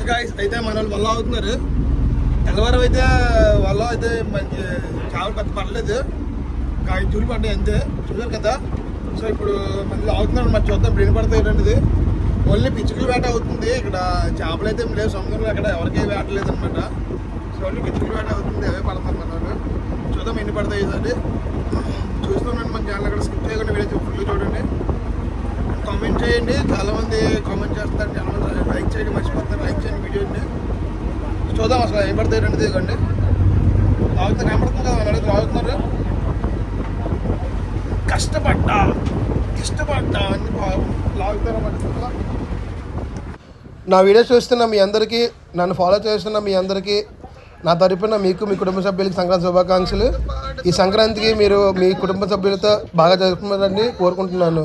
Guys అయితే మన వాళ్ళు వల్ల అవుతున్నారు. తెల్లవారు అయితే వల్ల అయితే మంచి చాలా పెద్ద పర్లేదు, కాయ చూలు పడ్డాయి అంతే, చూసారు కదా. సో ఇప్పుడు మంది అవుతున్నారు, మరి చూద్దాం బ్రెయిన్ పడతాయి అనేది. ఓన్లీ పిచ్చుకలు వేట అవుతుంది ఇక్కడ, చేపలు అయితే లేవు సముద్రంలో, అక్కడ ఎవరికీ వేట లేదనమాట. సో ఓన్లీ పిచ్చుకలు వేట అవుతుంది, అవే పడతారు మన వాళ్ళు. చూద్దాం ఎన్ని పడతాయి ఇదండి. చూస్తున్నాను మన ఛానల్ అక్కడ స్కిప్ చేయకుండా వీడియో ఫుల్ చూడండి, కామెంట్ చేయండి. చాలామంది కామెంట్ చేస్తారు, చాలామంది లైక్ చేయండి మర్చిపోతారు, లైక్ చేయండి వీడియోని. చూద్దాం అసలు ఏం పడతాయి అనేది. ఇదిగోండి లాగుతా కనపడుతుంది కదా, మన అడిగి లాగుతున్నారు. కష్టపడ్డా అన్ని లాగుతారన్నమాట. నా వీడియోస్ చూస్తున్న మీ అందరికీ, నన్ను ఫాలో చేస్తున్న మీ అందరికీ నా తరపున మీకు మీ కుటుంబ సభ్యులకి సంక్రాంతి శుభాకాంక్షలు. ఈ సంక్రాంతికి మీరు మీ కుటుంబ సభ్యులతో బాగా జరుపుకున్నారని కోరుకుంటున్నాను.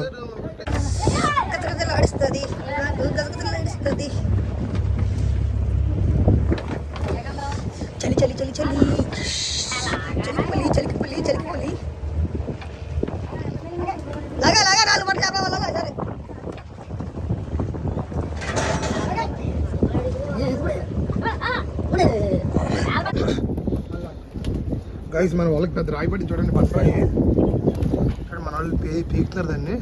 చలి చలి చలి చలి చలిపల్లి చలిపల్లి చలిపల్లి లాగా లాగా నాలుగు పట్టు చేపల వల్ల సరే. గైస్ మన వాళ్ళకి పెద్ద రాయి పడి చూడండి, పట్రాయి. ఇక్కడ మన వాళ్ళు పీకుతారు దాన్ని.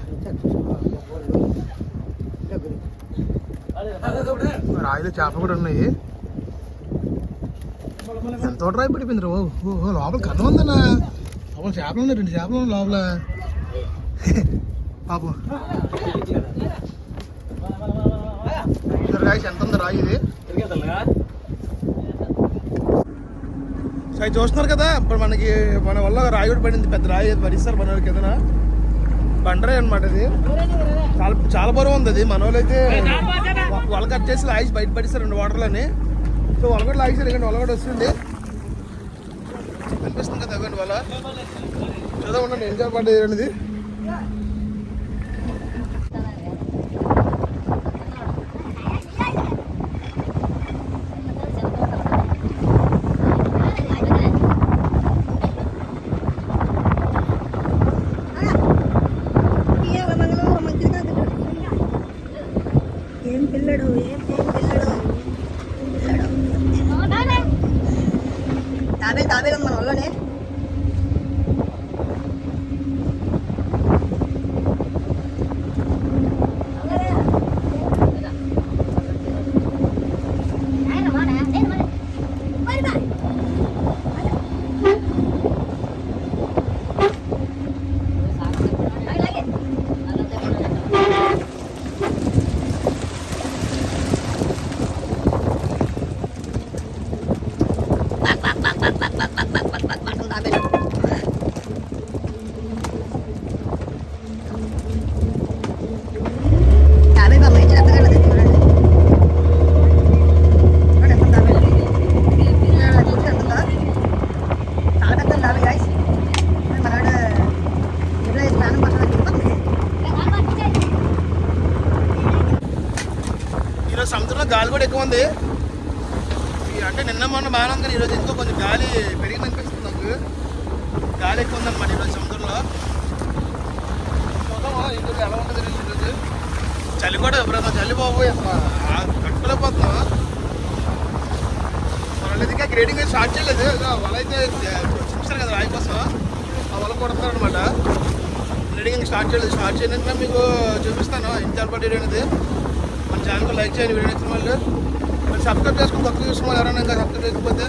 రాయిలో చేప కూడా ఉన్నాయి. ఎంత రాయి పడిపోయింది రా లోపల, కథ ఉందన్నా. లోపల చేపలు ఉన్నాయి, 2 చేపలు ఉన్నాయి లోపల పాపం. రాయి ఎంత ఉంది రాయి ఇది. సో చూస్తున్నారు కదా, ఇప్పుడు మన వల్ల రాయి కూడా పడింది, పెద్ద రాయి భరిస్తారు మన వాళ్ళకి. కిందన బండరాయి అనమాట ఇది, చాలా చాలా బరువు ఉంది అది. మన వాళ్ళు అయితే వల కట్ చేసి లాగేసి బయట పడిస్తారు 2 వాటర్లని. సో వల కూడా లాగేసారు, ఎందుకంటే వల కూడా వస్తుంది అనిపిస్తుంది కదా. ఇవ్వండి వల చూద్దాం, ఉండండి ఏం చేపడ్డది అనేది. ఏం పిల్లడు తాబేలు మన వాళ్ళనే. సముద్రంలో గాలి కూడా ఎక్కువ ఉంది, అంటే నిన్న మొన్న బాగానే ఉంది కానీ ఈరోజు ఇంకో కొంచెం గాలి పెరిగింది అనిపిస్తుంది నాకు. గాలి ఎక్కువ ఉందన్నమాట ఈరోజు సముద్రంలో. చూద్దామా ఈరోజు ఎలా ఉంటుంది ఈరోజు. చలి కూడా ఎప్పుడైనా చలి బాబు కట్టుకోలేకపోతున్నాం. వాళ్ళు ఇంకా గ్రేడింగ్ అయితే స్టార్ట్ చేయలేదు, వల అయితే చూపిస్తారు కదా రాయి కోసం, ఆ వల కొడతారు అనమాట. గ్రేడింగ్ స్టార్ట్ చేయలేదు, స్టార్ట్ చేయడానికి మీకు చూపిస్తాను ఎంత పడి అనేది. మన ఛానల్ లైక్ చేయండి, వీడియో నచ్చిన వాళ్ళు మరి సబ్స్క్రైబ్ చేసుకుని కొత్త చూసిన వాళ్ళు ఎవరైనా ఇంకా సబ్స్క్రైబ్ చేయకపోతే.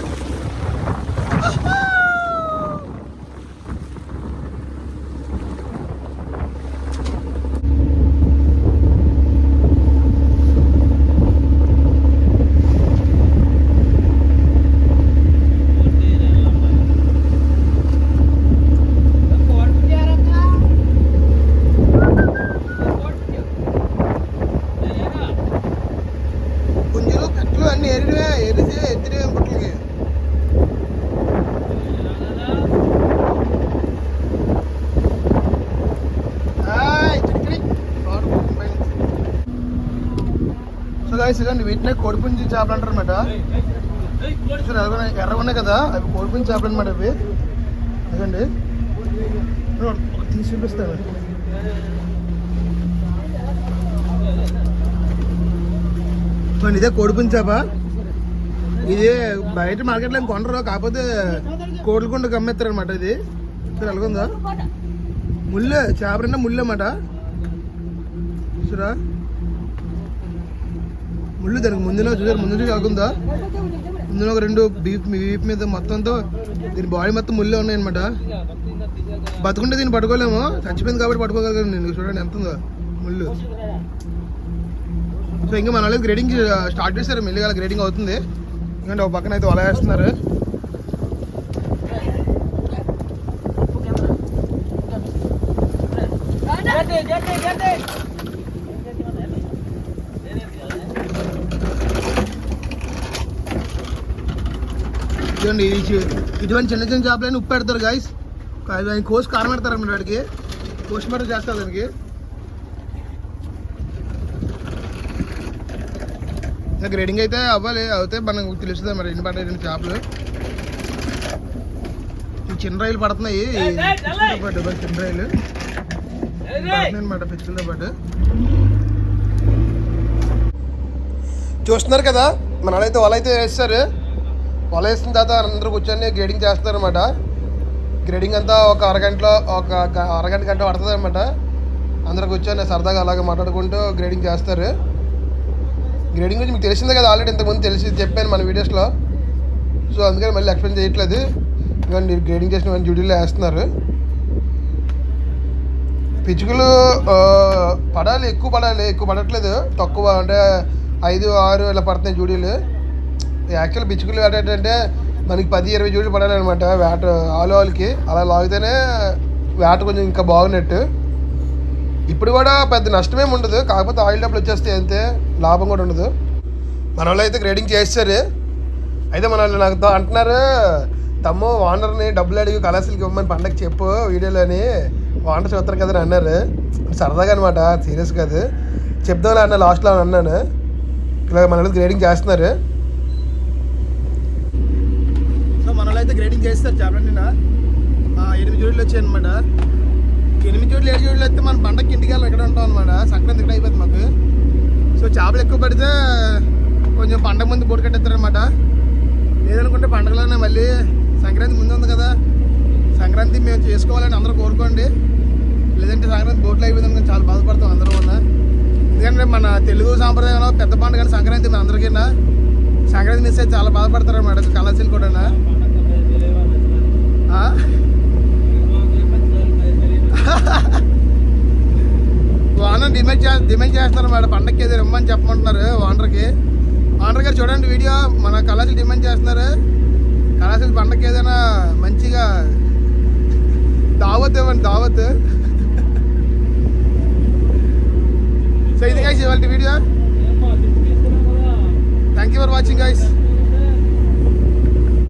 ఇదండి వీటినే కోడిపుంజి చేపలు అంటారు అనమాట. ఎర్రగా ఉన్నాయి కదా, అవి కోడిపుంజి చేపలు అనమాట. అవి ఇదండి తీసి చూపిస్తాను. ఇదే కోడిపుంజి చేప. ఇది బయట మార్కెట్లో ఏం కొనరు, కాకపోతే కోట్లకొండకు అమ్మేస్తారు అనమాట. ఇది సరే ఎలాగుందా ముళ్ళు, చేప నిండా ముళ్ళు అన్నమాట. చూసారా ముళ్ళు, దానికి ముందులో చూసారు, ముందు నుంచి ఎలాగుందా, ముందులో ఒక 2 వీప్ మీద మొత్తంతో దీని బాడీ మొత్తం ముళ్ళే ఉన్నాయన్నమాట. బతుకుంటే దీన్ని పట్టుకోలేము, చచ్చిపోయింది కాబట్టి పట్టుకోగలను నేను. చూడండి ఎంత ఉందో ముళ్ళు. సో ఇంకా మన వాళ్ళు గ్రేడింగ్ స్టార్ట్ చేస్తారు, మెల్లిగా గ్రేడింగ్ అవుతుంది. ఎందుకంటే ఒక పక్కన అయితే వల వేస్తున్నారు. చూడండి ఇటువంటి చిన్న చిన్న చేపలని ఉప్పు పెడతారు గాయస్. కోసి కారం పెడతారు అన్నమాట. వాడికి కోసి మరీ చేస్తారు దానికి. గ్రేడింగ్ అయితే అవ్వాలి, అవుతే మనకు తెలుస్తుంది మరి ఎన్ని పడ్డాయి చేపలు. ఈ చిన్న రైలు పడుతున్నాయి, చిన్న రైలు అనమాట పిచ్చులతో పాటు. చూస్తున్నారు కదా మన వాళ్ళైతే వల అయితే వేస్తారు. వల వేసిన తర్వాత అందరూ కూర్చొని గ్రేడింగ్ చేస్తున్నారు అనమాట. గ్రేడింగ్ అంతా ఒక అరగంట గంట పడుతుంది అనమాట. అందరూ కూర్చొని సరదాగా అలాగే మాట్లాడుకుంటూ గ్రేడింగ్ చేస్తారు. గ్రేడింగ్ గురించి మీకు తెలిసిందే కదా, ఆల్రెడీ ఇంతకుముందు చెప్పాను మన వీడియోస్లో. సో అందుకని మళ్ళీ ఎక్స్ప్లెయిన్ చేయట్లేదు. ఇవన్నీ గ్రేడింగ్ చేసిన డ్యూటీలో వేస్తున్నారు. పిచ్చుకలు పడాలి, ఎక్కువ పడట్లేదు, తక్కువ అంటే 5, 6 ఇలా పడుతున్నాయి జూడీలు. యాక్చువల్ పిచ్చుకలు ఏంటంటే మనకి 10-20 జూడీలు పడాలి అనమాట వేట ఆలుకి. అలా లాగితేనే వేట కొంచెం ఇంకా బాగున్నట్టు. ఇప్పుడు కూడా పెద్ద నష్టమేమి ఉండదు, కాకపోతే ఆయిల్ డబ్బులు వచ్చేస్తాయి అంతే, లాభం కూడా ఉండదు. మన వాళ్ళు అయితే గ్రేడింగ్ చేస్తారు. అయితే మన వాళ్ళు నాకు అంటున్నారు, తమ్ము ఓనర్ని డబ్బులు అడిగి కళాశాలకి ఇవ్వమని పండగ చెప్పు వీడియోలోని, ఓనర్ చూస్తారు కదా అని అన్నారు. సరదాగా అనమాట, సీరియస్ కాదు, చెప్దాం అన్న లాస్ట్లో అన్నాను. ఇలా మన వాళ్ళు గ్రేడింగ్ చేస్తున్నారు. సో మన వాళ్ళు అయితే గ్రేడింగ్ చేస్తారు చేపలు. నిన్న 8 జోడీలు వచ్చాయి అనమాట. 8 జోడీలు 7 జోడీలు అయితే మనం పండగకి ఇంటికి వెళ్ళి ఎక్కడ ఉంటాం అనమాట. సంక్రాంతి ఇక్కడ అయిపోతుంది మాకు. సో చేపలు ఎక్కువ పడితే కొంచెం పండగ ముందు బోటు కట్టేస్తారు అనమాట. లేదనుకుంటే పండగలోనే మళ్ళీ సంక్రాంతి ముందు ఉంది కదా, సంక్రాంతి మేము చేసుకోవాలని అందరూ కోరుకోండి. లేదంటే సంక్రాంతి బోట్లు అయిపోయింది అనుకుని చాలా బాధపడతాం అందరూ వల్ల. ఎందుకంటే మన తెలుగు సాంప్రదాయంలో పెద్ద పండుగ కానీ సంక్రాంతి మన అందరికీ. సంక్రాంతి మిస్ అయితే చాలా బాధపడతారు అన్నమాట కళాశాల కూడా. ఓనర్ డిమాండ్ చేస్తారు అన్నమాట, పండగకి ఏదో రమ్మని చెప్పమంటున్నారు ఓనర్కి. ఓనర్ గారు చూడండి వీడియో, మన కళాశాల డిమాండ్ చేస్తున్నారు, కళాశాల పండగకి ఏదైనా మంచిగా దావత్ ఇవ్వండి, దావత్.